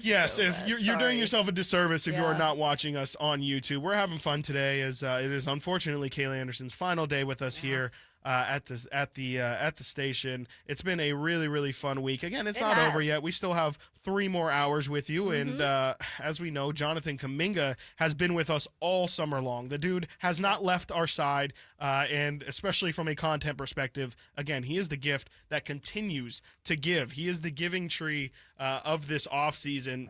Yes, So if bad. you're doing Sorry. yourself a disservice if you are Yeah. not watching us on YouTube. We're having fun today, as it is unfortunately Kayla Anderson's final day with us here at the station. It's been a really, really fun week. Again, it's It not over has. yet. We still have 3 more hours with you, and as we know, Jonathan Kuminga has been with us all summer long. The dude has not left our side, and especially from a content perspective, again, he is the gift that continues to give. He is the giving tree of this offseason.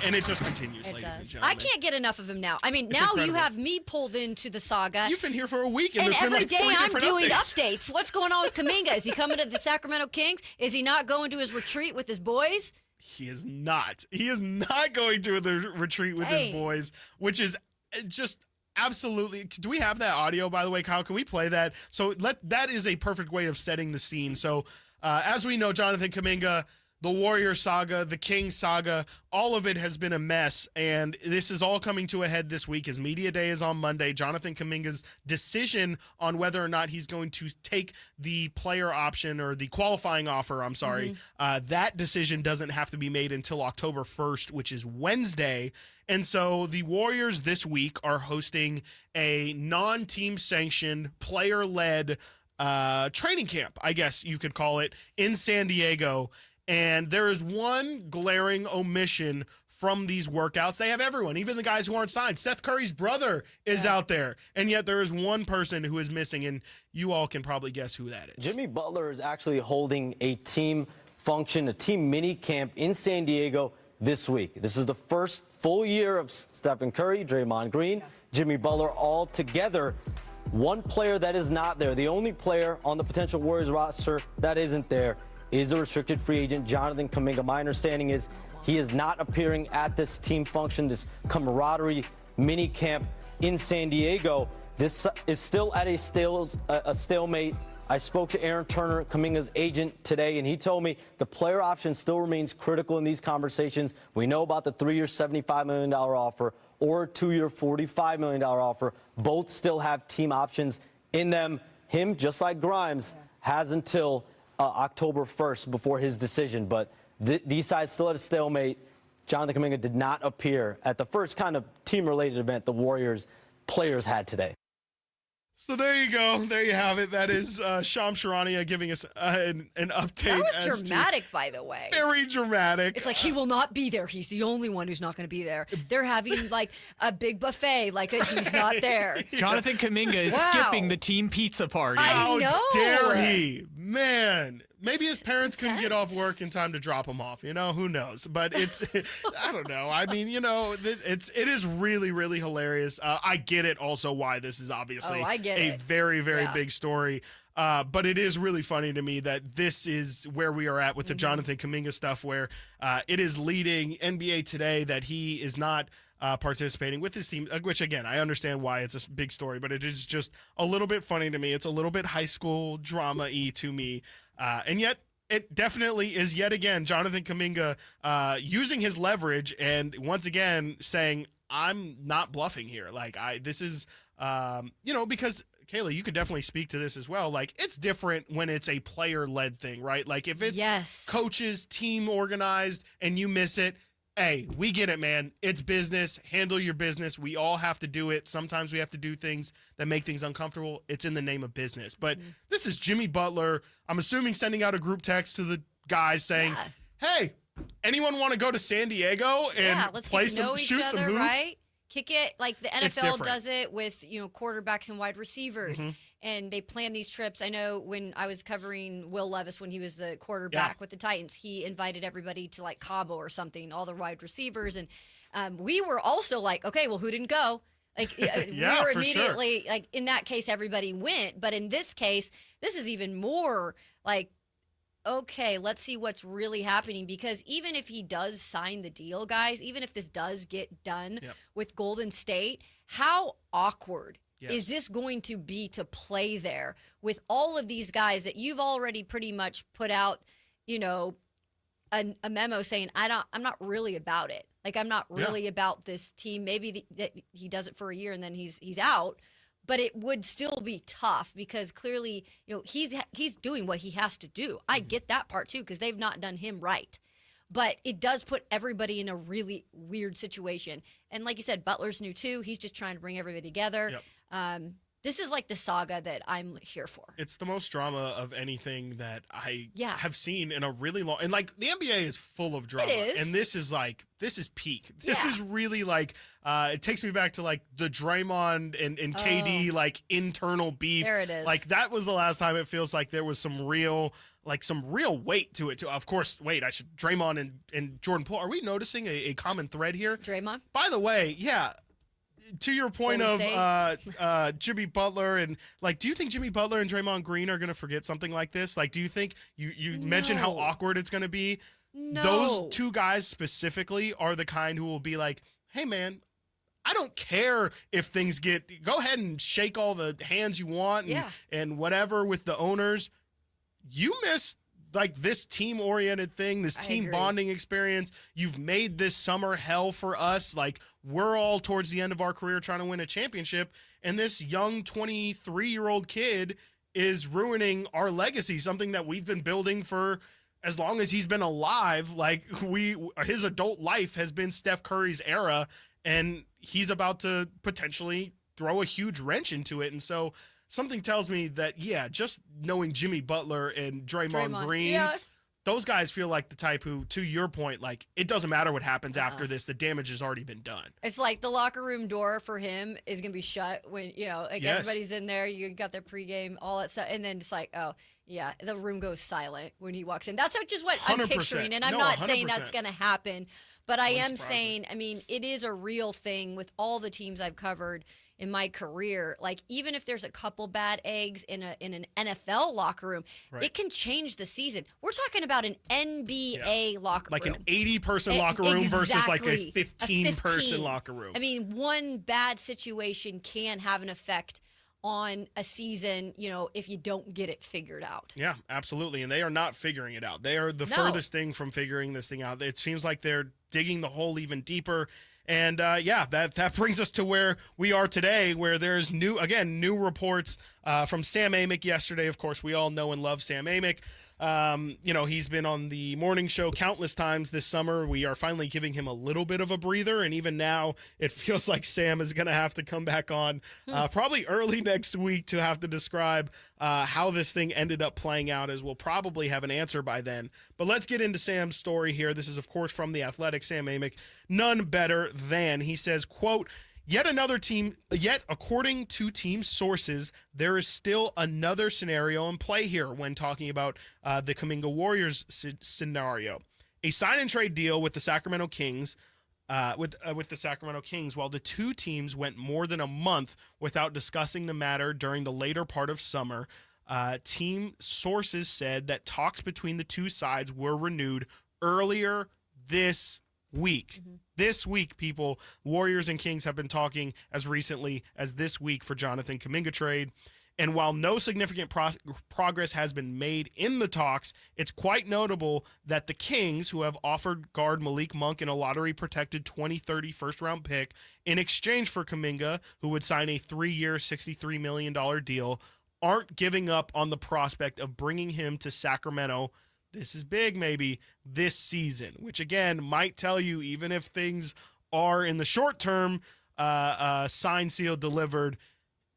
And it just continues, It ladies and does. gentlemen. I can't get enough of him now. I mean, It's now incredible. you have me pulled into the saga. You've been here for a week, and And there's been every like day 3 I'm different doing updates. What's going on with Kuminga? Is he coming to the Sacramento Kings? Is he not going to his retreat with his boys? He is not. He is not going to the retreat with his Dang. boys, which is just absolutely. Do we have that audio, by the way, Kyle? Can we play that? So that is a perfect way of setting the scene. So as we know, Jonathan Kuminga, the Warrior saga, the King saga, all of it has been a mess, and this is all coming to a head this week as Media Day is on Monday. Jonathan Kuminga's decision on whether or not he's going to take the player option or the qualifying offer, that decision doesn't have to be made until October 1st, which is Wednesday. And so the Warriors this week are hosting a non-team sanctioned, player-led training camp, I guess you could call it, in San Diego. And there is one glaring omission from these workouts. They have everyone, even the guys who aren't signed. Seth Curry's brother is out there. And yet there is one person who is missing, and you all can probably guess who that is. Jimmy Butler is actually holding a team function, a team mini camp in San Diego this week. This is the first full year of Stephen Curry, Draymond Green, Jimmy Butler all together. One player that is not there, the only player on the potential Warriors roster that isn't there, is a restricted free agent, Jonathan Kuminga. My understanding is he is not appearing at this team function, this camaraderie mini camp in San Diego. This is still at a stalemate. I spoke to Aaron Turner, Kuminga's agent, today, and he told me the player option still remains critical in these conversations. We know about the 3-year $75 million offer or a 2-year $45 million offer. Both still have team options in them. Him, just like Grimes, has until October 1st before his decision, but these sides still at a stalemate. Jonathan Kuminga did not appear at the first kind of team-related event the Warriors players had today. So there you go. There you have it. That is Shams Charania giving us an update. That was dramatic, by the way. Very dramatic. It's like he will not be there. He's the only one who's not going to be there. They're having like a big buffet, like he's not there. Jonathan Kuminga is Wow. skipping the team pizza party. I know. How dare he? Man, maybe his parents couldn't get off Intense. work in time to drop him off. You know, who knows? But it's, I don't know. I mean, you know, it is really, really hilarious. I get it also why this is obviously I get a it. very, very Yeah. big story. But it is really funny to me that this is where we are at with the Jonathan Kuminga stuff, where it is leading NBA Today that he is not participating with his team, which, again, I understand why it's a big story, but it is just a little bit funny to me. It's a little bit high school drama-y to me. And yet, it definitely is yet again Jonathan Kuminga using his leverage and once again saying, I'm not bluffing here. Like, this is, because Kayla, you could definitely speak to this as well. Like, it's different when it's a player-led thing, right? Like, if it's Yes. coaches, team organized, and you miss it, hey, we get it, man. It's business. Handle your business. We all have to do it. Sometimes we have to do things that make things uncomfortable. It's in the name of business. But this is Jimmy Butler, I'm assuming, sending out a group text to the guys saying, hey, anyone want to go to San Diego and let's play get to know shoot each some other, hoops? right? Kick it like the It's NFL different. does it with quarterbacks and wide receivers, Mm-hmm. and they plan these trips. I know when I was covering Will Levis when he was the quarterback with the Titans, he invited everybody to like Cabo or something, all the wide receivers, and we were also like, okay, well, who didn't go? Like we were for sure. immediately like in that case everybody went, but in this case, this is even more like, okay, let's see what's really happening, because even if he does sign the deal, guys, even if this does get done with Golden State, how awkward is this going to be to play there with all of these guys that you've already pretty much put out, a memo saying, I'm not really about it. Like, I'm not really about this team. Maybe that he does it for a year and then he's out. But it would still be tough because clearly, he's doing what he has to do. I get that part too, because they've not done him right. but it does put everybody in a really weird situation. And like you said, Butler's new too. He's just trying to bring everybody together. Yep. This is like the saga that I'm here for. It's the most drama of anything that I Yeah. have seen in a really long, and like the NBA is full of drama. It is. And this is peak. This Yeah. is really like, it takes me back to like the Draymond and KD like internal beef. There it is. Like that was the last time it feels like there was some real weight to it too. Of course, Draymond and Jordan Poole. Are we noticing a common thread here? Draymond? By the way, yeah. To your point Golden of Jimmy Butler and like, do you think Jimmy Butler and Draymond Green are going to forget something like this? Like, do you think you mentioned how No. awkward it's going to be? No. Those two guys specifically are the kind who will be like, hey man, I don't care if things go ahead and shake all the hands you want and, Yeah. and whatever with the owners. You missed like this team-oriented thing, this I team agree. bonding experience. You've made this summer hell for us. Like, we're all towards the end of our career trying to win a championship, and this young 23-year-old kid is ruining our legacy, something that we've been building for as long as he's been alive. Like, his adult life has been Steph Curry's era, and he's about to potentially throw a huge wrench into it. And so something tells me that, yeah, just knowing Jimmy Butler and Draymond Green, Yeah. those guys feel like the type who, to your point, like, it doesn't matter what happens after this. The damage has already been done. It's like the locker room door for him is going to be shut when, like Yes. everybody's in there. You got their pregame, all that stuff. And then it's like, oh, yeah, the room goes silent when he walks in. That's just what I'm 100%. picturing. And I'm No, not saying that's 100%. going to happen. But I Wouldn't am surprise me. saying, I mean, it is a real thing with all the teams I've covered in my career. Like, even if there's a couple bad eggs in an NFL locker room, Right. it can change the season. We're talking about an NBA locker Like room. an 80-person locker room versus like a Exactly. 15-person locker room. I mean, one bad situation can have an effect on a season, if you don't get it figured out. Yeah, absolutely. And they are not figuring it out. They are the No. furthest thing from figuring this thing out. It seems like they're digging the hole even deeper. And that brings us to where we are today, where there's new reports from Sam Amick yesterday. Of course, we all know and love Sam Amick. He's been on the morning show countless times this summer. We are finally giving him a little bit of a breather. And even now, it feels like Sam is going to have to come back on probably early next week to have to describe how this thing ended up playing out, as we'll probably have an answer by then. But let's get into Sam's story here. This is, of course, from The Athletic. Sam Amick, none better than, he says, quote, Yet according to team sources, there is still another scenario in play here when talking about the Kuminga Warriors scenario. A sign and trade deal with the Sacramento Kings, while the two teams went more than a month without discussing the matter during the later part of summer. Team sources said that talks between the two sides were renewed earlier this week. This week, people, Warriors and Kings have been talking as recently as this week for Jonathan Kuminga trade. And while no significant progress has been made in the talks, it's quite notable that the Kings, who have offered guard Malik Monk in a lottery-protected 2030 first-round pick in exchange for Kuminga, who would sign a 3-year, $63 million deal, aren't giving up on the prospect of bringing him to Sacramento. This is big, maybe, this season, which, again, might tell you, even if things are in the short term, signed, sealed, delivered,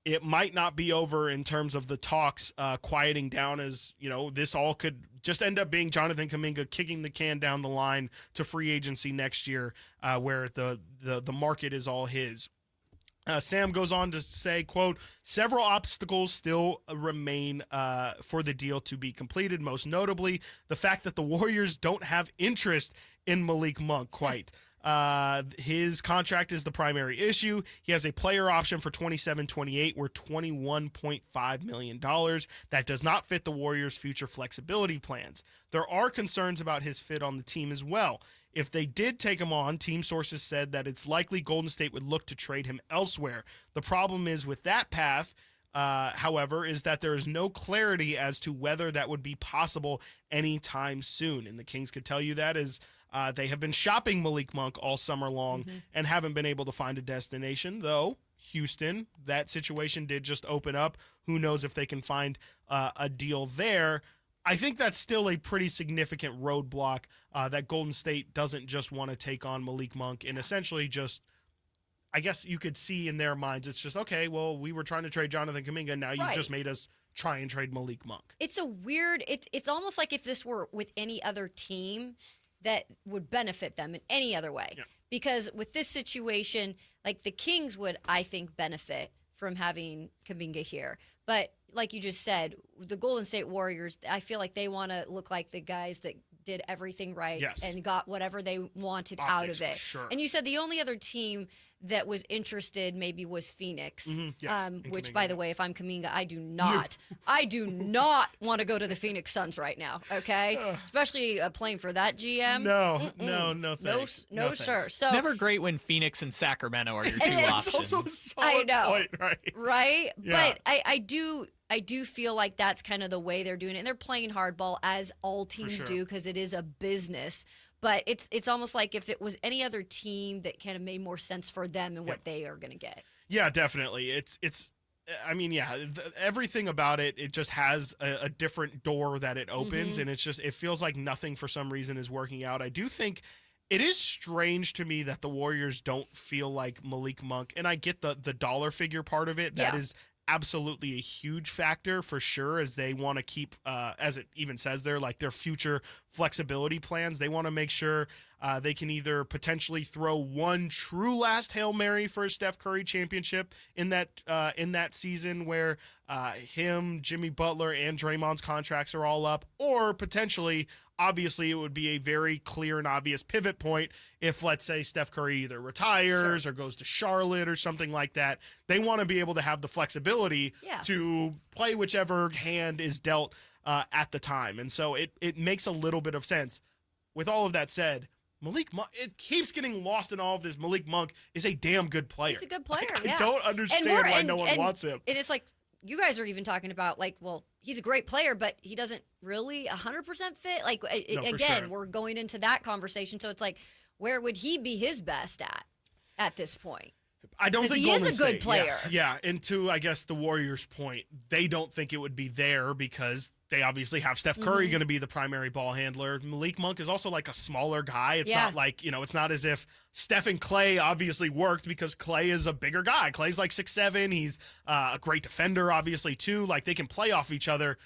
it might not be over in terms of the talks quieting down, as, this all could just end up being Jonathan Kuminga kicking the can down the line to free agency next year, where the market is all his. Sam goes on to say, quote, several obstacles still remain for the deal to be completed, most notably the fact that the Warriors don't have interest in Malik Monk quite. His contract is the primary issue. He has a player option for 27-28 worth $21.5 million. That does not fit the Warriors' future flexibility plans. There are concerns about his fit on the team as well. If they did take him on, team sources said that it's likely Golden State would look to trade him elsewhere. The problem is with that path, however, is that there is no clarity as to whether that would be possible anytime soon. And the Kings could tell you that as they have been shopping Malik Monk all summer long and haven't been able to find a destination, though Houston, that situation did just open up. Who knows if they can find a deal there. I think that's still a pretty significant roadblock that Golden State doesn't just want to take on Malik Monk and essentially just, I guess you could see in their minds, it's just, okay, well, we were trying to trade Jonathan Kuminga. Now you've just made us try and trade Malik Monk. It's a weird, it's almost like if this were with any other team that would benefit them in any other way. Yeah. Because with this situation, like the Kings would, I think, benefit from having Kuminga here. But like you just said, the Golden State Warriors, I feel like they want to look like the guys that did everything right and got whatever they wanted out of it. Sure. And you said the only other team that was interested maybe was Phoenix, which, Kuminga. by the way, if I'm Kuminga, I do not want to go to the Phoenix Suns right now, okay? Especially playing for that GM. No, thanks. No, sir. Thanks. So It's never great when Phoenix and Sacramento are your two It's options. Also a solid point, right? Right? Yeah. But I do feel like that's kind of the way they're doing it. And they're playing hardball, as all teams do, because it is a business. But it's almost like if it was any other team that kind of made more sense for them and what they are going to get. Yeah, definitely. I mean, everything about it just has a different door that it opens, and it feels like nothing for some reason is working out. I do think it is strange to me that the Warriors don't feel like Malik Monk, and I get the dollar figure part of it. That is absolutely a huge factor for sure, as they want to keep, as it even says there, like their future flexibility plans. They want to make sure they can either potentially throw one true last Hail Mary for a Steph Curry championship in that season where him, Jimmy Butler, and Draymond's contracts are all up, or potentially, obviously, it would be a very clear and obvious pivot point if, let's say, Steph Curry either retires or goes to Charlotte or something like that. They want to be able to have the flexibility to play whichever hand is dealt at the time. And so it makes a little bit of sense. With all of that said, Malik Monk, it keeps getting lost in all of this. Malik Monk is a damn good player. He's a good player, I don't understand why no one wants him. And it's like, you guys are even talking about, like, well, he's a great player, but he doesn't really 100% fit. Like, again, we're going into that conversation. So it's like, where would he be his best at this point? I don't think he Golden is a good State, player. Yeah, and to, I guess, the Warriors' point, they don't think it would be there because they obviously have Steph Curry going to be the primary ball handler. Malik Monk is also like a smaller guy. It's not like, it's not as if Steph and Clay obviously worked because Clay is a bigger guy. Clay's like 6'7". He's a great defender, obviously, too. Like, they can play off each other.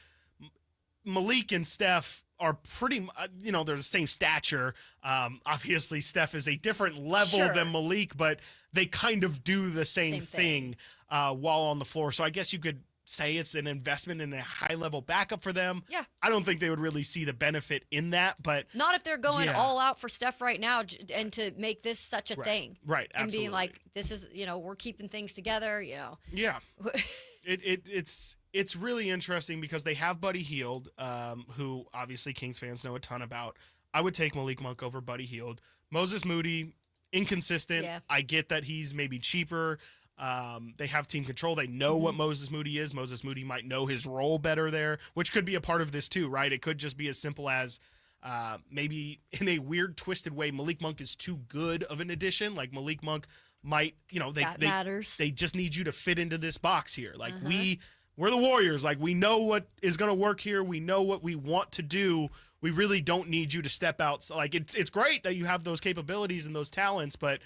Malik and Steph are pretty, they're the same stature. Obviously, Steph is a different level than Malik, but they kind of do the same thing while on the floor. So I guess you could say it's an investment in a high-level backup for them. Yeah. I don't think they would really see the benefit in that, but not if they're going all out for Steph right now and to make this such a thing. Right, absolutely. And being like, this is, we're keeping things together, Yeah. It's really interesting because they have Buddy Hield, who obviously Kings fans know a ton about. I would take Malik Monk over Buddy Hield. Moses Moody, inconsistent. Yeah. I get that he's maybe cheaper. They have team control. They know what Moses Moody is. Moses Moody might know his role better there, which could be a part of this too, right? It could just be as simple as maybe in a weird, twisted way, Malik Monk is too good of an addition. Like Malik Monk might, they just need you to fit into this box here. Like we're the Warriors. Like, we know what is going to work here. We know what we want to do. We really don't need you to step out. So, like, it's great that you have those capabilities and those talents, but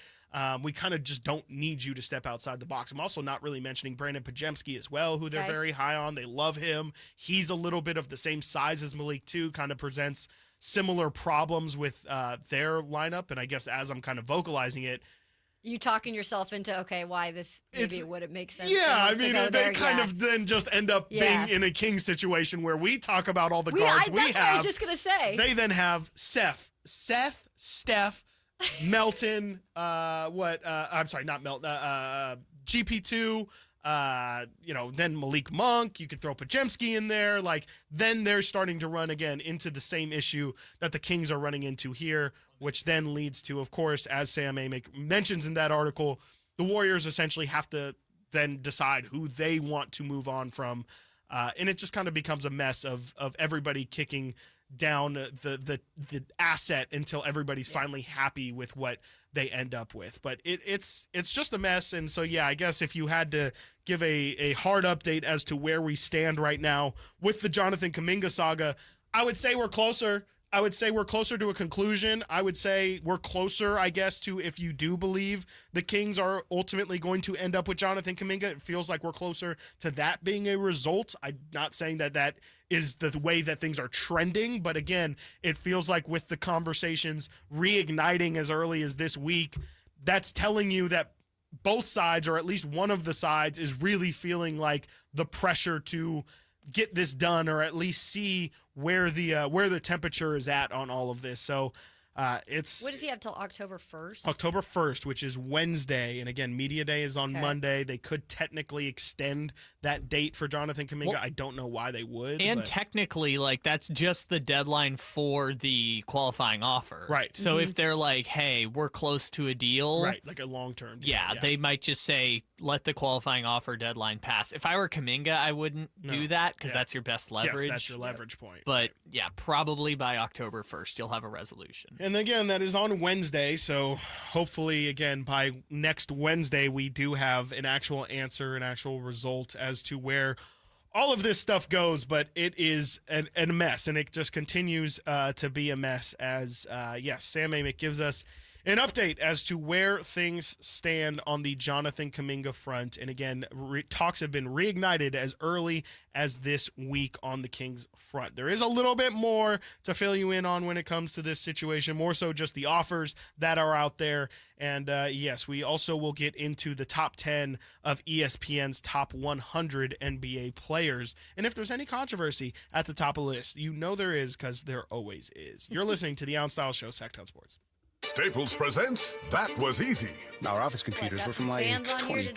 we kind of just don't need you to step outside the box. I'm also not really mentioning Brandon Pajemski as well, who they're very high on. They love him. He's a little bit of the same size as Malik, too, kind of presents similar problems with their lineup. And I guess as I'm kind of vocalizing it, you talking yourself into, okay, why this maybe it wouldn't make sense. Yeah, I mean, they kind of then just end up being in a King situation where we talk about all the guards we have. That's what I was just going to say. They then have Steph, Melton, I'm sorry, not Melton, GP2, then Malik Monk. You could throw Pajemski in there. Like, then they're starting to run again into the same issue that the Kings are running into here, which then leads to, of course, as Sam Amick mentions in that article, the Warriors essentially have to then decide who they want to move on from. And it just kind of becomes a mess of everybody kicking down the asset until everybody's finally happy with what they end up with. But it's just a mess. And so, I guess if you had to give a hard update as to where we stand right now with the Jonathan Kuminga saga, I would say we're closer. I would say we're closer to a conclusion. I would say we're closer, I guess, to if you do believe the Kings are ultimately going to end up with Jonathan Kuminga. It feels like we're closer to that being a result. I'm not saying that that is the way that things are trending, but again, it feels like with the conversations reigniting as early as this week, that's telling you that both sides, or at least one of the sides, is really feeling like the pressure to get this done, or at least see where the temperature is at on all of this. So it's What does he have till October 1st? October 1st, which is Wednesday. And again, Media Day is on Monday. They could technically extend that date for Jonathan Kuminga. Well, I don't know why they would. And but technically, like, that's just the deadline for the qualifying offer. Right. So if they're like, hey, we're close to a deal. right, like a long-term deal. Yeah, they might just say, let the qualifying offer deadline pass. If I were Kuminga, I wouldn't do that because that's your best leverage. Yes, that's your leverage point. But yeah, probably by October 1st, you'll have a resolution. And again, that is on Wednesday, so hopefully, again, by next Wednesday, we do have an actual answer, an actual result as to where all of this stuff goes. But it is a mess, and it just continues to be a mess as, yes, Sam Amick gives us an update as to where things stand on the Jonathan Kuminga front. And again, talks have been reignited as early as this week on the Kings front. There is a little bit more to fill you in on when it comes to this situation, more so just the offers that are out there. And yes, we also will get into the top 10 of ESPN's top 100 NBA players. And if there's any controversy at the top of the list, you know there is, because there always is. You're listening to the On Style Show, Sactown Sports. Staples presents That Was Easy. Our office computers were from like Fans on here 20